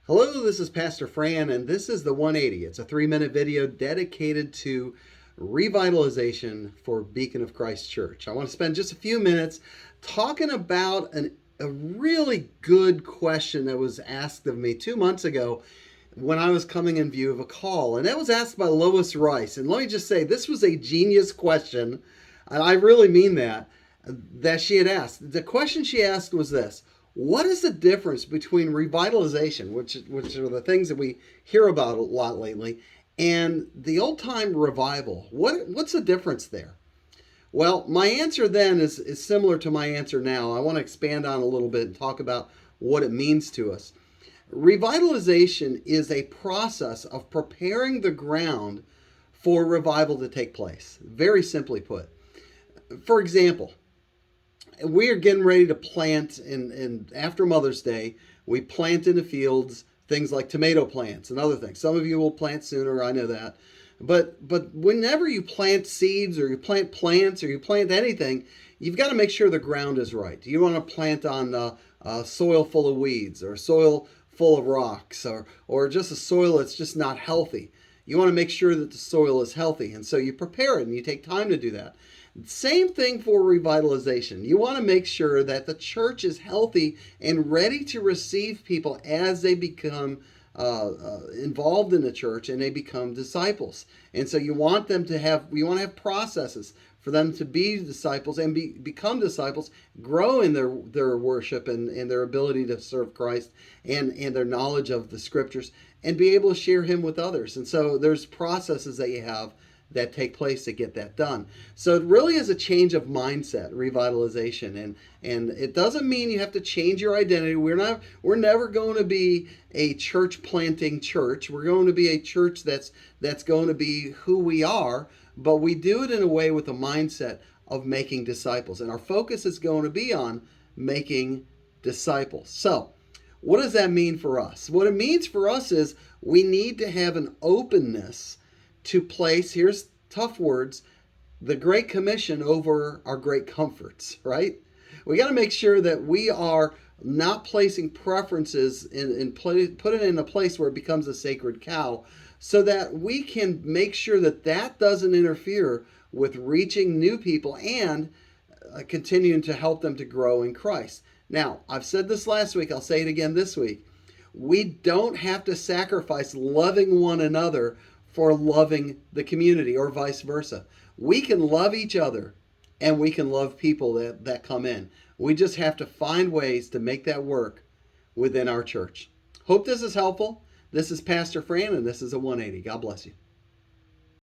Hello, this is Pastor Fran, and this is the 180. It's a 3-minute video dedicated to revitalization for Beacon of Christ Church. I want to spend just a few minutes talking about a really good question that was asked of me 2 months ago when I was coming in view of a call. And that was asked by Lois Rice. And let me just say, this was a genius question, and I really mean that she had asked. The question she asked was this: what is the difference between revitalization, which are the things that we hear about a lot lately, and the old time revival? What's the difference there? Well, my answer then is similar to my answer now. I want to expand on a little bit and talk about what it means to us. Revitalization is a process of preparing the ground for revival to take place. Very simply put. For example, we are getting ready to plant in after Mother's Day. We plant in the fields things like tomato plants and other things. Some of you will plant sooner, I know that. But whenever you plant seeds or you plant plants or you plant anything, you've got to make sure the ground is right. You want to plant on soil full of weeds or soil full of rocks or just a soil that's just not healthy. You want to make sure that the soil is healthy, and so you prepare it and you take time to do that. Same thing for revitalization. You want to make sure that the church is healthy and ready to receive people as they become involved in the church and they become disciples. And so you want to have processes for them to be disciples and become disciples, grow in their worship and their ability to serve Christ and their knowledge of the scriptures and be able to share him with others. And so there's processes that you have that take place to get that done. So it really is a change of mindset, revitalization, and it doesn't mean you have to change your identity. We're never going to be a church planting church. We're going to be a church that's going to be who we are, but we do it in a way with a mindset of making disciples, and our focus is going to be on making disciples. So what does that mean for us? What it means for us is we need to have an openness to place, here's tough words, the Great Commission over our great comforts, right? We got to make sure that we are not placing preferences put it in a place where it becomes a sacred cow, so that we can make sure that doesn't interfere with reaching new people and continuing to help them to grow in Christ. Now, I've said this last week, I'll say it again this week. We don't have to sacrifice loving one another for loving the community or vice versa. We can love each other and we can love people that come in. We just have to find ways to make that work within our church. Hope this is helpful. This is Pastor Fran, and this is a 180. God bless you.